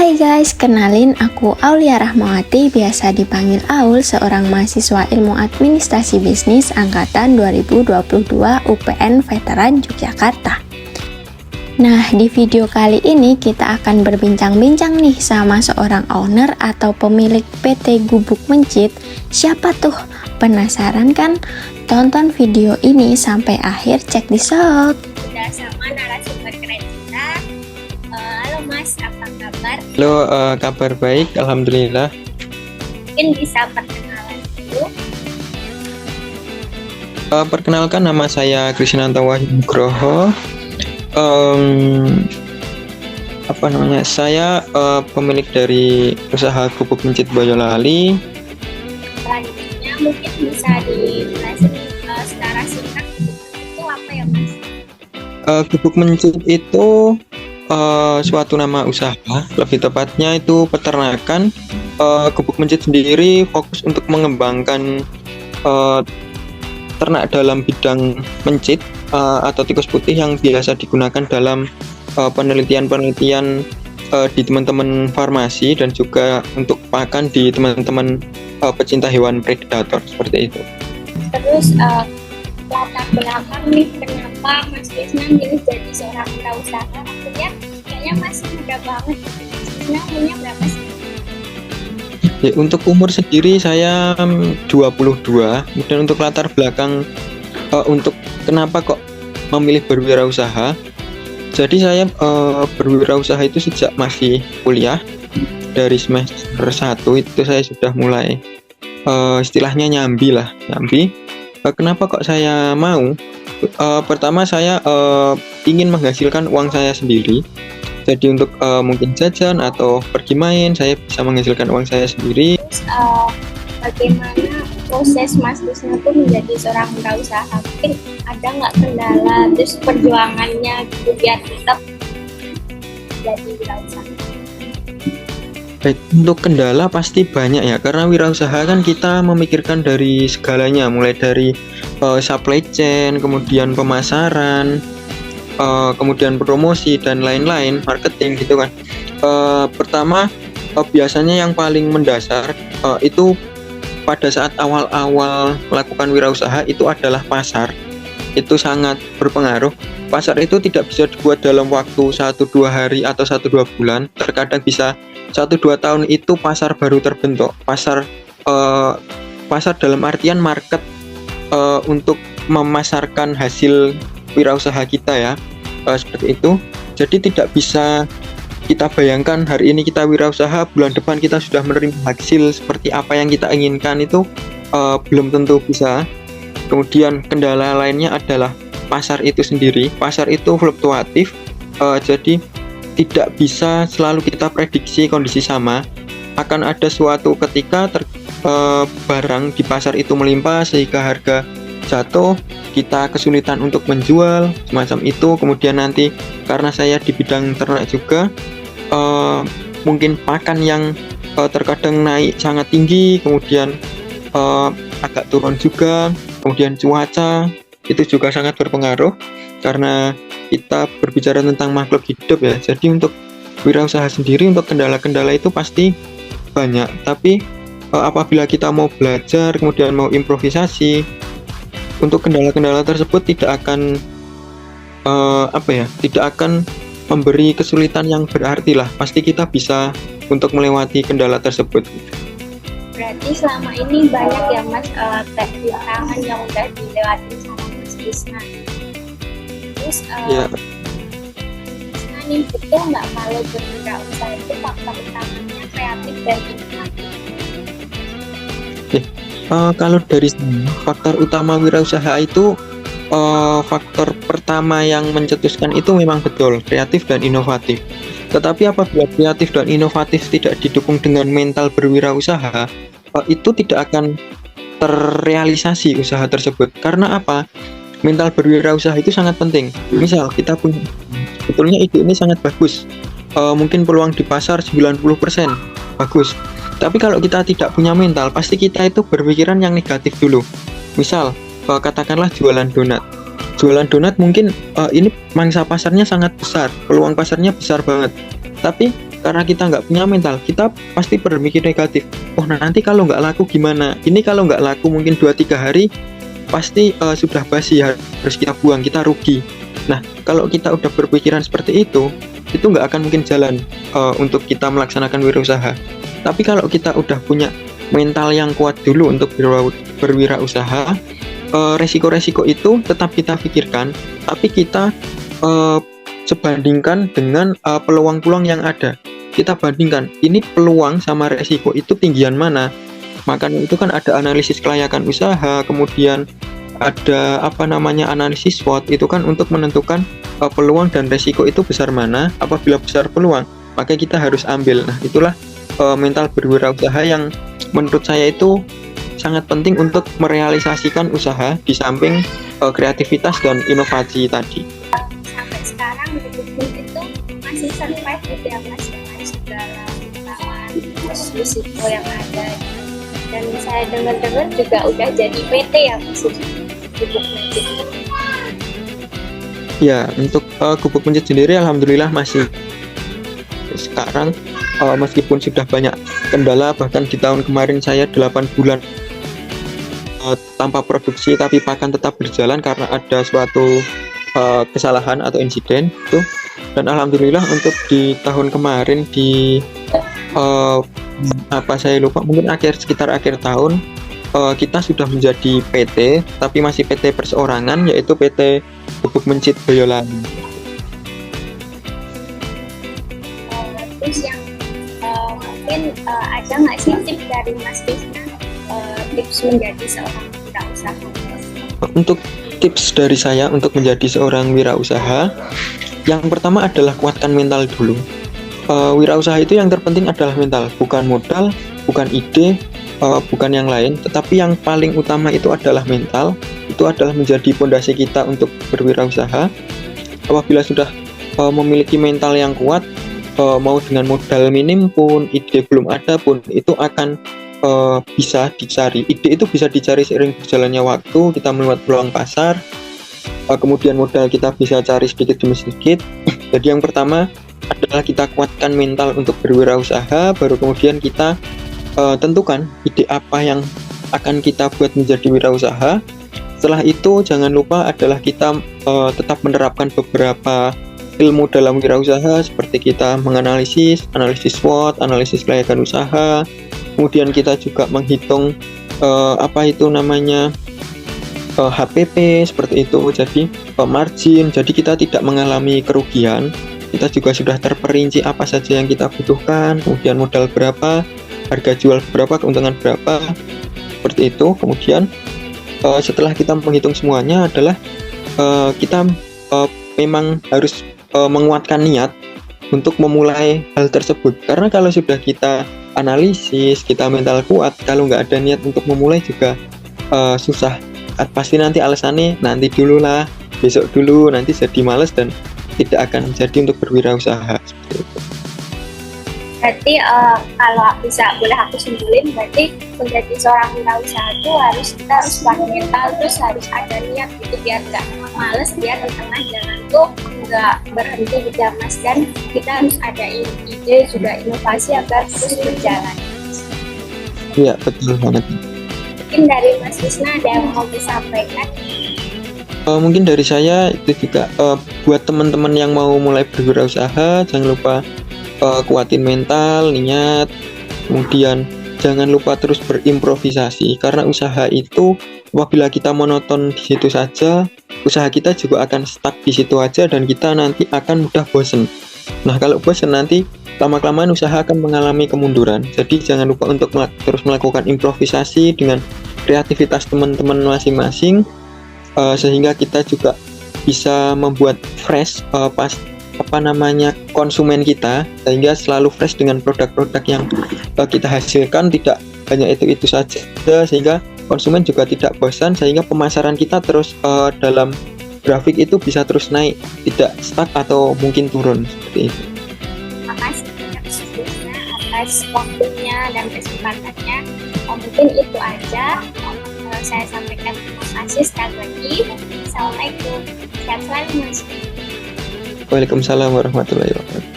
Hai guys, kenalin aku Aulia Rahmawati, biasa dipanggil Aul, seorang mahasiswa ilmu administrasi bisnis angkatan 2022 UPN Veteran Yogyakarta. Nah, di video kali ini kita akan berbincang-bincang nih sama seorang owner atau pemilik PT Gubuk Mencit. Siapa tuh? Penasaran kan? Tonton video ini sampai akhir, check this out. Sudah sama narasumber keren kita. Halo Mas, apa kabar? Halo, kabar baik, alhamdulillah. Mungkin bisa perkenalan dulu. Perkenalkan, nama saya Krisnanto Wahyu Nugroho. Saya pemilik dari usaha Gubuk Mencit Boyolali. Selanjutnya mungkin bisa dijelasin secara singkat itu apa ya Mas? Gubuk Mencit itu suatu nama usaha, lebih tepatnya itu peternakan. Gubuk Mencit sendiri fokus untuk mengembangkan ternak dalam bidang mencit atau tikus putih yang biasa digunakan dalam penelitian-penelitian di teman-teman farmasi dan juga untuk pakan di teman-teman pecinta hewan predator seperti itu. Terus latar belakang nih, kenapa Mas Krisna milih jadi seorang wirausaha? Akhirnya kayaknya masih muda banget. Mas Krisna umurnya berapa sih? Ya, untuk umur sendiri saya 22. Kemudian untuk latar belakang untuk kenapa kok memilih berwirausaha. Jadi saya berwirausaha itu sejak masih kuliah. Dari semester 1 itu saya sudah mulai istilahnya nyambi. Kenapa kok saya mau? Pertama saya ingin menghasilkan uang saya sendiri. Jadi untuk mungkin jajan atau pergi main, saya bisa menghasilkan uang saya sendiri. Terus bagaimana proses Mas Krisna itu menjadi seorang wirausaha? Mungkin ada nggak kendala, terus perjuangannya gitu biar tetap jadi wirausaha? Baik, untuk kendala pasti banyak ya, karena wirausaha kan kita memikirkan dari segalanya, mulai dari supply chain, kemudian pemasaran, kemudian promosi dan lain-lain, marketing gitu kan. Pertama biasanya yang paling mendasar itu pada saat awal-awal melakukan wirausaha itu adalah pasar. Itu sangat berpengaruh. Pasar itu tidak bisa dibuat dalam waktu 1-2 hari atau 1-2 bulan. Terkadang bisa 1-2 tahun itu pasar baru terbentuk. Pasar dalam artian market untuk memasarkan hasil wirausaha kita ya, seperti itu. Jadi tidak bisa kita bayangkan hari ini kita wirausaha, bulan depan kita sudah menerima hasil seperti apa yang kita inginkan, itu belum tentu bisa. Kemudian kendala lainnya adalah pasar itu sendiri. Pasar itu fluktuatif, jadi tidak bisa selalu kita prediksi kondisi sama. Akan ada suatu ketika barang di pasar itu melimpah sehingga harga jatuh, kita kesulitan untuk menjual, semacam itu. Kemudian nanti karena saya di bidang ternak juga, mungkin pakan yang terkadang naik sangat tinggi, kemudian agak turun juga. Kemudian cuaca itu juga sangat berpengaruh, karena kita berbicara tentang makhluk hidup ya. Jadi untuk wirausaha sendiri, untuk kendala-kendala itu pasti banyak. Tapi apabila kita mau belajar, kemudian mau improvisasi, untuk kendala-kendala tersebut tidak akan tidak akan memberi kesulitan yang berarti lah. Pasti kita bisa untuk melewati kendala tersebut. Berarti selama ini banyak ya Mas rintangan yang udah dilewati sama Mas Krisna. Terus Krisna nih, betul nggak kalau berwirausaha itu faktor utamanya kreatif dan inovatif? Kalau dari faktor utama wirausaha itu, faktor pertama yang mencetuskan itu memang betul, kreatif dan inovatif. Tetapi apabila kreatif dan inovatif tidak didukung dengan mental berwirausaha, itu tidak akan terrealisasi usaha tersebut. Karena apa? Mental berwirausaha itu sangat penting. Misal kita punya, sebetulnya ide ini sangat bagus, mungkin peluang di pasar 90% bagus. Tapi kalau kita tidak punya mental, pasti kita itu berpikiran yang negatif dulu. Misal katakanlah jualan donat. Jualan donat mungkin ini mangsa pasarnya sangat besar, peluang pasarnya besar banget. Tapi karena kita nggak punya mental, kita pasti berpikir negatif. Oh nanti kalau nggak laku gimana? Ini kalau nggak laku mungkin 2-3 hari pasti sudah basi, harus kita buang, kita rugi. Nah kalau kita udah berpikiran seperti itu nggak akan mungkin jalan untuk kita melaksanakan wirausaha. Tapi kalau kita udah punya mental yang kuat dulu untuk berwirausaha, resiko-resiko itu tetap kita pikirkan, tapi kita sebandingkan dengan peluang-peluang yang ada. Kita bandingkan, ini peluang sama resiko itu tinggian mana. Makanya itu kan ada analisis kelayakan usaha, kemudian ada analisis SWOT, itu kan untuk menentukan peluang dan resiko itu besar mana. Apabila besar peluang, maka kita harus ambil. Nah itulah mental berwirausaha yang menurut saya itu sangat penting untuk merealisasikan usaha di samping kreativitas dan inovasi tadi. Sampai sekarang Gubuk itu masih survive gitu ya Mas, dengan segala tantangan risiko yang ada. Dan saya dengar-dengar juga udah jadi PT ya Mas, Gubuk Mencit. Ya, untuk Gubuk Mencit sendiri alhamdulillah masih sekarang, meskipun sudah banyak kendala, bahkan di tahun kemarin saya 8 bulan tanpa produksi, tapi pakan tetap berjalan karena ada suatu kesalahan atau insiden itu. Dan alhamdulillah untuk di tahun kemarin di saya lupa, mungkin sekitar akhir tahun, kita sudah menjadi PT, tapi masih PT perseorangan, yaitu PT Gubuk Mencit Boyolali. Terus yang mungkin ada nggak sih tips dari Mas Krisna, tips menjadi seorang wirausaha? Untuk tips dari saya untuk menjadi seorang wirausaha, yang pertama adalah kuatkan mental dulu. Wirausaha itu yang terpenting adalah mental, bukan modal, bukan ide, bukan yang lain, tetapi yang paling utama itu adalah mental. Itu adalah menjadi fondasi kita untuk berwirausaha. Apabila sudah memiliki mental yang kuat, mau dengan modal minim pun, ide belum ada pun, itu akan bisa dicari. Ide itu bisa dicari seiring berjalannya waktu, kita melihat peluang pasar, kemudian modal kita bisa cari sedikit demi sedikit. Jadi yang pertama adalah kita kuatkan mental untuk berwirausaha, baru kemudian kita tentukan ide apa yang akan kita buat menjadi wirausaha. Setelah itu jangan lupa adalah kita tetap menerapkan beberapa ilmu dalam wirausaha, seperti kita menganalisis, analisis SWOT, analisis kelayakan usaha. Kemudian kita juga menghitung HPP seperti itu, jadi margin, jadi kita tidak mengalami kerugian. Kita juga sudah terperinci apa saja yang kita butuhkan, kemudian modal berapa, harga jual berapa, keuntungan berapa, seperti itu. Kemudian setelah kita menghitung semuanya adalah kita memang harus menguatkan niat untuk memulai hal tersebut. Karena kalau sudah kita analisis, kita mental kuat, kalau nggak ada niat untuk memulai juga susah. Pasti nanti alasannya nanti dulu lah, besok dulu, nanti jadi males dan tidak akan jadi untuk berwirausaha seperti itu. Berarti kalau boleh aku simpulin, berarti menjadi seorang wirausaha itu kita harus kuat mental, terus harus ada niat gitu, biar nggak males, biar di tengah jalan tuh nggak berhenti di Mas, dan kita harus ada ide juga inovasi agar terus berjalan. Iya, betul banget. Mungkin dari Mas Krisna ada yang mau disampaikan? Mungkin dari saya itu juga buat teman-teman yang mau mulai berwirausaha, jangan lupa kuatin mental, niat, kemudian jangan lupa terus berimprovisasi, karena usaha itu apabila kita monoton di situ saja, usaha kita juga akan stuck di situ aja dan kita nanti akan mudah bosen. Nah kalau bosen nanti lama-kelamaan usaha akan mengalami kemunduran. Jadi jangan lupa untuk terus melakukan improvisasi dengan kreativitas teman-teman masing-masing, sehingga kita juga bisa membuat fresh konsumen kita, sehingga selalu fresh dengan produk-produk yang kita hasilkan. Tidak hanya itu saja, sehingga konsumen juga tidak bosan, sehingga pemasaran kita terus dalam grafik itu bisa terus naik, tidak stuck atau mungkin turun seperti itu. Makasih atas waktunya dan kesempatannya. Mungkin itu aja saya sampaikan. Terima kasih sekali lagi. Assalamualaikum. Sehat selalu Mas. Waalaikumsalam warahmatullahi wabarakatuh.